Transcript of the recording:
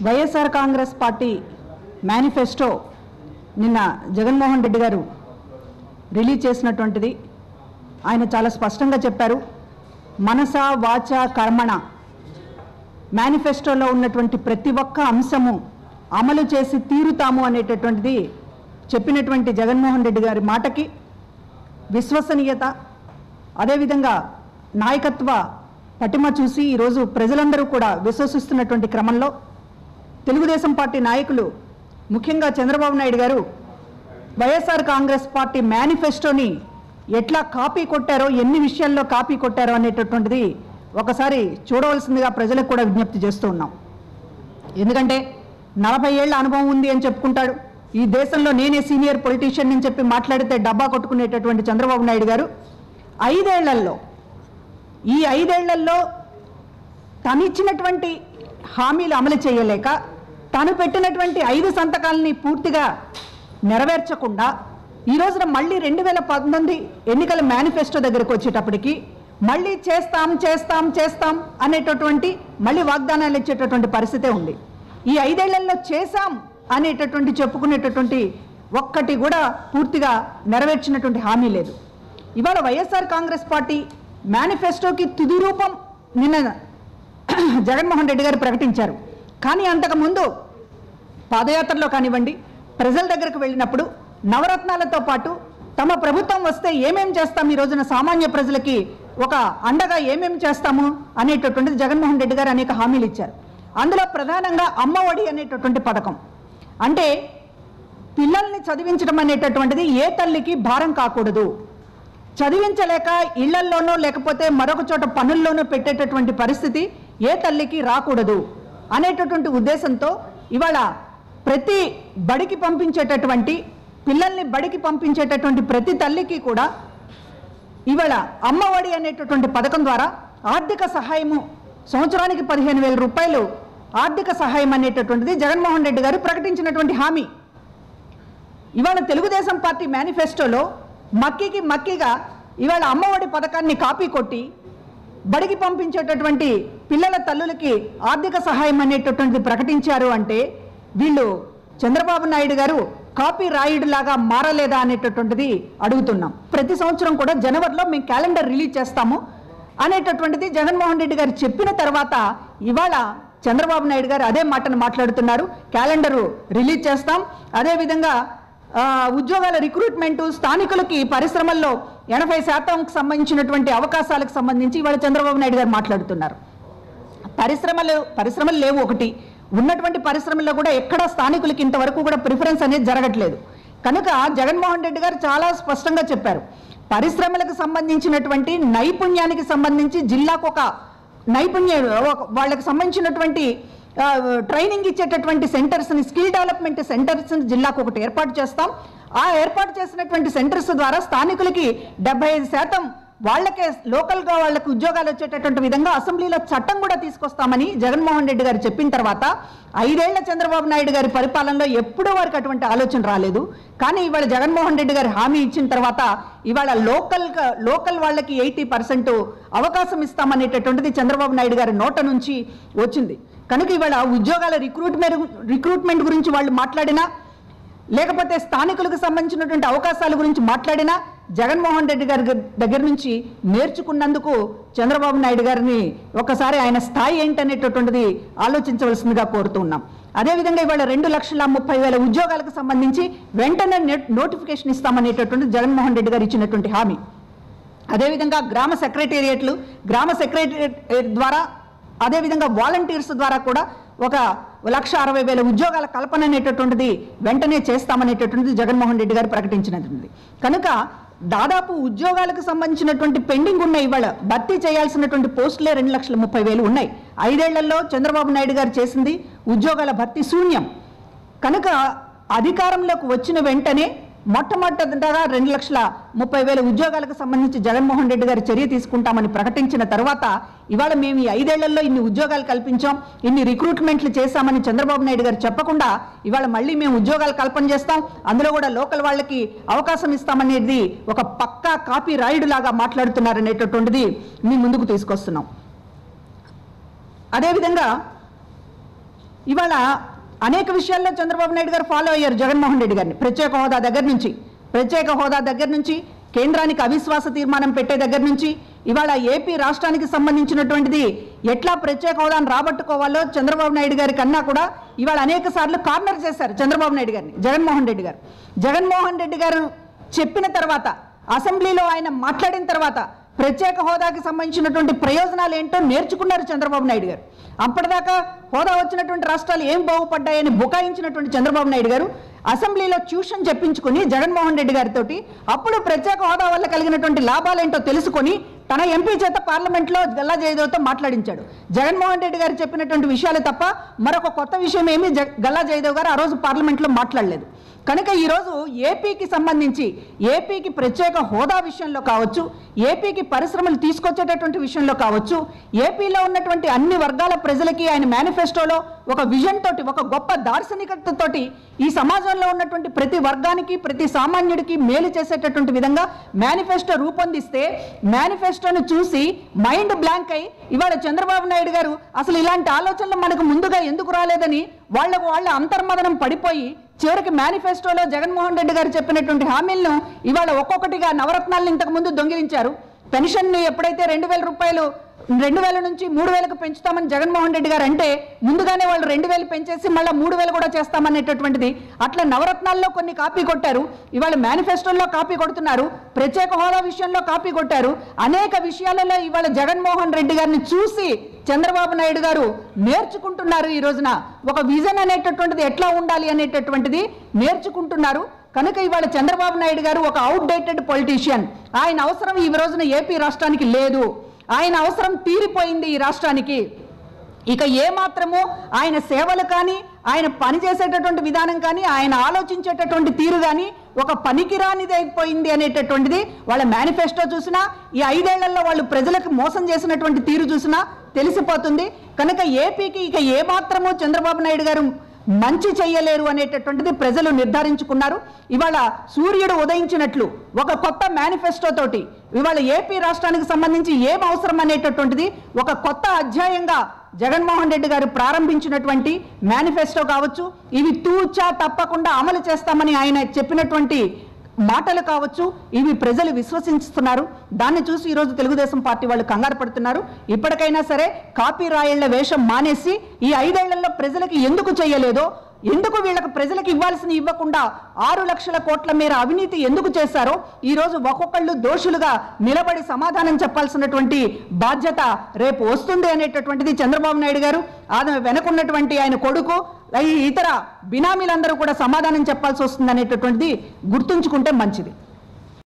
YSR Congress party manifesto నిన్న జగన్మోహన్ రెడ్డి గారు release చేసినటువంటిది. ఆయన చాలా స్పష్టంగా చెప్పారు, మనస వాచ కర్మణ మేనిఫెస్టోలో ఉన్నటువంటి ప్రతి ఒక్క అంశము అమలు చేసి తీరుతాము అనేటటువంటిది చెప్పినటువంటి జగన్మోహన్ రెడ్డి గారి మాటకి విశ్వసనీయత, అదేవిధంగా నాయకత్వ పటిమ చూసి ఈరోజు ప్రజలందరూ కూడా విశ్వసిస్తున్నటువంటి క్రమంలో తెలుగుదేశం పార్టీ నాయకులు ముఖ్యంగా చంద్రబాబు నాయుడు గారు వైఎస్ఆర్ కాంగ్రెస్ పార్టీ మేనిఫెస్టోని ఎట్లా కాపీ కొట్టారో, ఎన్ని విషయాల్లో కాపీ కొట్టారో అనేటటువంటిది ఒకసారి చూడవలసిందిగా ప్రజలకు కూడా విజ్ఞప్తి చేస్తూ ఉన్నాం. ఎందుకంటే 40 ఏళ్ల అనుభవం ఉంది అని చెప్పుకుంటాడు, ఈ దేశంలో నేనే సీనియర్ పొలిటీషియన్ అని చెప్పి మాట్లాడితే డబ్బా కొట్టుకునేటటువంటి చంద్రబాబు నాయుడు గారు 5 ఏళ్లలో ఈ 5 ఏళ్లలో తను ఇచ్చినటువంటి హామీలు అమలు చేయలేక తను పెట్టినటువంటి 5 సంతకాలని పూర్తిగా నెరవేర్చకుండా ఈ రోజున మళ్ళీ 2019 ఎన్నికల మేనిఫెస్టో దగ్గరకు వచ్చేటప్పటికి మళ్ళీ చేస్తాం చేస్తాం చేస్తాం అనేటటువంటి మళ్ళీ వాగ్దానాలు ఇచ్చేటటువంటి పరిస్థితే ఉంది. ఈ 5 ఏళ్లలో చేశాం అనేటటువంటి చెప్పుకునేటటువంటి ఒక్కటి కూడా పూర్తిగా నెరవేర్చినటువంటి హామీ లేదు. ఇవాళ వైఎస్ఆర్ కాంగ్రెస్ పార్టీ మేనిఫెస్టోకి తుది రూపం నిన్న జగన్మోహన్ రెడ్డి గారు ప్రకటించారు. కానీ అంతకుముందు పాదయాత్రలో కానివ్వండి, ప్రజల దగ్గరకు వెళ్ళినప్పుడు నవరత్నాలతో పాటు తమ ప్రభుత్వం వస్తే ఏమేం చేస్తాం, ఈ రోజున సామాన్య ప్రజలకి ఒక అండగా ఏమేం చేస్తాము అనేటటువంటిది జగన్మోహన్ రెడ్డి గారు అనేక హామీలు ఇచ్చారు. అందులో ప్రధానంగా అమ్మఒడి అనేటటువంటి పథకం, అంటే పిల్లల్ని చదివించడం అనేటటువంటిది ఏ తల్లికి భారం కాకూడదు, చదివించలేక ఇళ్లల్లోనో లేకపోతే మరొక చోట పనుల్లోనూ పెట్టేటటువంటి పరిస్థితి ఏ తల్లికి రాకూడదు అనేటటువంటి ఉద్దేశంతో ఇవాళ ప్రతి బడికి పంపించేటటువంటి పిల్లల్ని బడికి పంపించేటటువంటి ప్రతి తల్లికి కూడా ఇవాళ అమ్మఒడి అనేటటువంటి పథకం ద్వారా ఆర్థిక సహాయము సంవత్సరానికి 15,000 రూపాయలు ఆర్థిక సహాయం అనేటటువంటిది జగన్మోహన్ రెడ్డి గారు ప్రకటించినటువంటి హామీ. ఇవాళ తెలుగుదేశం పార్టీ మేనిఫెస్టోలో మక్కిగా ఇవాళ అమ్మఒడి పథకాన్ని కాపీ కొట్టి బడికి పంపించేటటువంటి పిల్లల తల్లులకి ఆర్థిక సహాయం అనేటటువంటిది ప్రకటించారు అంటే వీళ్ళు చంద్రబాబు నాయుడు గారు కాపీ రాయుడులాగా మారలేదా అనేటటువంటిది అడుగుతున్నాం. ప్రతి సంవత్సరం కూడా జనవరిలో మేము క్యాలెండర్ రిలీజ్ చేస్తాము అనేటటువంటిది జగన్మోహన్ రెడ్డి గారు చెప్పిన తర్వాత ఇవాళ చంద్రబాబు నాయుడు గారు అదే మాటను మాట్లాడుతున్నారు. క్యాలెండరు రిలీజ్ చేస్తాం, అదేవిధంగా ఉద్యోగాల రిక్రూట్మెంటు, స్థానికులకి పరిశ్రమల్లో 80% సంబంధించినటువంటి అవకాశాలకు సంబంధించి ఇవాళ చంద్రబాబు నాయుడు గారు మాట్లాడుతున్నారు. పరిశ్రమలు లేవు, ఒకటి ఉన్నటువంటి పరిశ్రమల్లో కూడా ఎక్కడ స్థానికులకి ఇంతవరకు కూడా ప్రిఫరెన్స్ అనేది జరగట్లేదు. కనుక జగన్మోహన్ రెడ్డి గారు చాలా స్పష్టంగా చెప్పారు, పరిశ్రమలకు సంబంధించినటువంటి నైపుణ్యానికి సంబంధించి జిల్లాకు ఒక వాళ్ళకి సంబంధించినటువంటి ట్రైనింగ్ ఇచ్చేటటువంటి సెంటర్స్ని, స్కిల్ డెవలప్మెంట్ సెంటర్స్ని జిల్లాకు ఒకటి ఏర్పాటు చేస్తాం. ఆ ఏర్పాటు చేసినటువంటి సెంటర్స్ ద్వారా స్థానికులకి 75% వాళ్ళకే లోకల్గా వాళ్ళకి ఉద్యోగాలు వచ్చేటటువంటి విధంగా అసెంబ్లీలో చట్టం కూడా తీసుకొస్తామని జగన్మోహన్ రెడ్డి గారు చెప్పిన తర్వాత 5 ఏళ్ల చంద్రబాబు నాయుడు గారి పరిపాలనలో ఎప్పుడూ వారికి అటువంటి ఆలోచన రాలేదు. కానీ ఇవాళ జగన్మోహన్ రెడ్డి గారు హామీ ఇచ్చిన తర్వాత ఇవాళ లోకల్ వాళ్ళకి 80% అవకాశం ఇస్తామనేటటువంటిది చంద్రబాబు నాయుడు గారి నోట నుంచి వచ్చింది. కనుక ఇవాళ ఉద్యోగాల రిక్రూట్మెంట్ గురించి వాళ్ళు మాట్లాడినా, లేకపోతే స్థానికులకు సంబంధించినటువంటి అవకాశాల గురించి మాట్లాడినా జగన్మోహన్ రెడ్డి గారి దగ్గర నుంచి నేర్చుకున్నందుకు చంద్రబాబు నాయుడు గారిని ఒకసారి ఆయన స్థాయి ఏంటనేటటువంటిది ఆలోచించవలసిందిగా కోరుతున్నాం. అదేవిధంగా ఇవాళ 2,30,000 ఉద్యోగాలకు సంబంధించి వెంటనే నోటిఫికేషన్ ఇస్తామనేటటువంటి జగన్మోహన్ రెడ్డి గారు ఇచ్చినటువంటి హామీ. అదేవిధంగా గ్రామ సెక్రటేరియట్ ద్వారా, అదేవిధంగా వాలంటీర్స్ ద్వారా కూడా ఒక 1,60,000 ఉద్యోగాల కల్పన అనేటటువంటిది వెంటనే చేస్తామనేటటువంటిది జగన్మోహన్ రెడ్డి గారు ప్రకటించినటువంటిది. కనుక దాదాపు ఉద్యోగాలకు సంబంధించినటువంటి పెండింగ్ ఉన్న ఇవాళ భర్తీ చేయాల్సినటువంటి పోస్టులే 2,30,000 ఉన్నాయి. 5 ఏళ్లలో చంద్రబాబు నాయుడు గారు చేసింది ఉద్యోగాల భర్తీ శూన్యం. కనుక అధికారంలోకి వచ్చిన వెంటనే మొట్టమొదటిగా 2,30,000 ఉద్యోగాలకు సంబంధించి జగన్మోహన్ రెడ్డి గారు చర్య తీసుకుంటామని ప్రకటించిన తర్వాత ఇవాళ మేము ఈ 5 ఏళ్లలో ఇన్ని ఉద్యోగాలు కల్పించాం, ఇన్ని రిక్రూట్మెంట్లు చేశామని చంద్రబాబు నాయుడు గారు చెప్పకుండా ఇవాళ మళ్ళీ మేము ఉద్యోగాలు కల్పన చేస్తాం, అందులో కూడా లోకల్ వాళ్ళకి అవకాశం ఇస్తామనేది ఒక పక్కా కాపీ రాయుడులాగా మాట్లాడుతున్నారనేటటువంటిది మీ ముందుకు తీసుకొస్తున్నాం. అదేవిధంగా ఇవాళ అనేక విషయాల్లో చంద్రబాబు నాయుడు గారు ఫాలో అయ్యారు జగన్మోహన్ రెడ్డి గారిని. ప్రత్యేక హోదా దగ్గర నుంచి కేంద్రానికి అవిశ్వాస తీర్మానం పెట్టే దగ్గర నుంచి ఇవాళ ఏపీ రాష్ట్రానికి సంబంధించినటువంటిది ఎట్లా ప్రత్యేక హోదాను రాబట్టుకోవాలో చంద్రబాబు నాయుడు గారి కన్నా కూడా ఇవాళ అనేక సార్లు కార్నర్ చేశారు చంద్రబాబు నాయుడు గారిని జగన్మోహన్ రెడ్డి గారు చెప్పిన తర్వాత, అసెంబ్లీలో ఆయన మాట్లాడిన తర్వాత ప్రత్యేక హోదాకి సంబంధించినటువంటి ప్రయోజనాలు ఏంటో నేర్చుకున్నారు చంద్రబాబు నాయుడు గారు. అప్పటిదాకా హోదా వచ్చినటువంటి రాష్ట్రాలు ఏం బాగుపడ్డాయని బుకాయించినటువంటి చంద్రబాబు నాయుడు గారు అసెంబ్లీలో ట్యూషన్ చెప్పించుకుని జగన్మోహన్ రెడ్డి గారితో అప్పుడు ప్రత్యేక హోదా వల్ల కలిగినటువంటి లాభాలేంటో తెలుసుకొని తన ఎంపీ చేత పార్లమెంట్లో గల్లా జయదేవ్తో మాట్లాడించాడు. జగన్మోహన్ రెడ్డి గారు చెప్పినటువంటి విషయాలు తప్ప మరొక కొత్త విషయం ఏమీ గల్లా జయదేవ్ గారు ఆ రోజు పార్లమెంట్లో మాట్లాడలేదు. కనుక ఈరోజు ఏపీకి సంబంధించి ఏపీకి ప్రత్యేక హోదా విషయంలో కావచ్చు, ఏపీకి పరిశ్రమలు తీసుకొచ్చేటటువంటి విషయంలో కావచ్చు, ఏపీలో ఉన్నటువంటి అన్ని వర్గాల ప్రజలకి ఆయన మేనిఫెస్టోలో ఒక విజన్ తోటి, ఒక గొప్ప దార్శనికతతోటి ఈ సమాజంలో ఉన్నటువంటి ప్రతి వర్గానికి, ప్రతి సామాన్యుడికి మేలు చేసేటటువంటి విధంగా మేనిఫెస్టో రూపొందిస్తే మేనిఫెస్టోను చూసి మైండ్ బ్లాంక్ అయి ఇవాళ చంద్రబాబు నాయుడు గారు అసలు ఇలాంటి ఆలోచనలు మనకు ముందుగా ఎందుకు రాలేదని వాళ్ళ అంతర్మదనం పడిపోయి చివరికి మేనిఫెస్టోలో జగన్మోహన్ రెడ్డి గారు చెప్పినటువంటి హామీలను ఇవాళ ఒక్కొక్కటిగా నవరత్నాలను ఇంతకుముందు దొంగిలించారు. పెన్షన్ని ఎప్పుడైతే 2,000 రూపాయలు 2,000 నుంచి 3,000కు పెంచుతామని జగన్మోహన్ రెడ్డి గారు అంటే ముందుగానే వాళ్ళు 2,000 పెంచేసి మళ్ళీ 3,000 కూడా చేస్తామనేటటువంటిది అట్లా నవరత్నాల్లో కొన్ని కాపీ కొట్టారు. ఇవాళ మేనిఫెస్టోల్లో కాపీ కొడుతున్నారు, ప్రత్యేక హోదా విషయంలో కాపీ కొట్టారు. అనేక విషయాలలో ఇవాళ జగన్మోహన్ రెడ్డి గారిని చూసి చంద్రబాబు నాయుడు గారు నేర్చుకుంటున్నారు. ఈ రోజున ఒక విజన్ అనేటటువంటిది ఎట్లా ఉండాలి అనేటటువంటిది నేర్చుకుంటున్నారు. కనుక ఇవాళ చంద్రబాబు నాయుడు గారు ఒక అవుట్డేటెడ్ పొలిటీషియన్. ఆయన అవసరం ఈ రోజున ఏపీ రాష్ట్రానికి లేదు. ఆయన అవసరం తీరిపోయింది ఈ రాష్ట్రానికి. ఇక ఏమాత్రమో ఆయన సేవలు కానీ, ఆయన పనిచేసేటటువంటి విధానం కానీ, ఆయన ఆలోచించేటటువంటి తీరు కానీ ఒక పనికిరానిది అయిపోయింది అనేటటువంటిది వాళ్ళ మేనిఫెస్టో చూసినా, ఈ 5 ఏళ్లలో వాళ్ళు ప్రజలకు మోసం చేసినటువంటి తీరు చూసినా తెలిసిపోతుంది. కనుక ఏపీకి ఇక ఏమాత్రమో చంద్రబాబు నాయుడు గారు మంచి చెయ్యలేరు అనేటటువంటిది ప్రజలు నిర్ధారించుకున్నారు. ఇవాళ సూర్యుడు ఉదయించినట్లు ఒక కొత్త మేనిఫెస్టో తోటి ఇవాళ ఏపీ రాష్ట్రానికి సంబంధించి ఏం అవసరం అనేటటువంటిది ఒక కొత్త అధ్యాయంగా జగన్మోహన్ రెడ్డి గారు ప్రారంభించినటువంటి మేనిఫెస్టో కావచ్చు, ఇవి తూచా తప్పకుండా అమలు చేస్తామని ఆయన చెప్పినటువంటి మాటలు కావచ్చు, ఇవి ప్రజలు విశ్వసిస్తున్నారు. దాన్ని చూసి ఈరోజు తెలుగుదేశం పార్టీ వాళ్ళు కంగారు పడుతున్నారు. ఇప్పటికైనా సరే కాపీ రాయళ్ల వేషం మానేసి ఈ 5 ఏళ్లలో ప్రజలకి ఎందుకు చేయలేదో, ఎందుకు వీళ్ళకి ప్రజలకు ఇవ్వాల్సిన ఇవ్వకుండా 6 లక్షల కోట్ల మేర అవినీతి ఎందుకు చేశారో ఈరోజు ఒక్కొక్కళ్ళు దోషులుగా నిలబడి సమాధానం చెప్పాల్సినటువంటి బాధ్యత రేపు వస్తుంది అనేటటువంటిది చంద్రబాబు నాయుడు గారు, వెనకున్నటువంటి ఆయన కొడుకు, ఇతర బినామీలందరూ కూడా సమాధానం చెప్పాల్సి వస్తుంది అనేటటువంటిది గుర్తుంచుకుంటే మంచిది.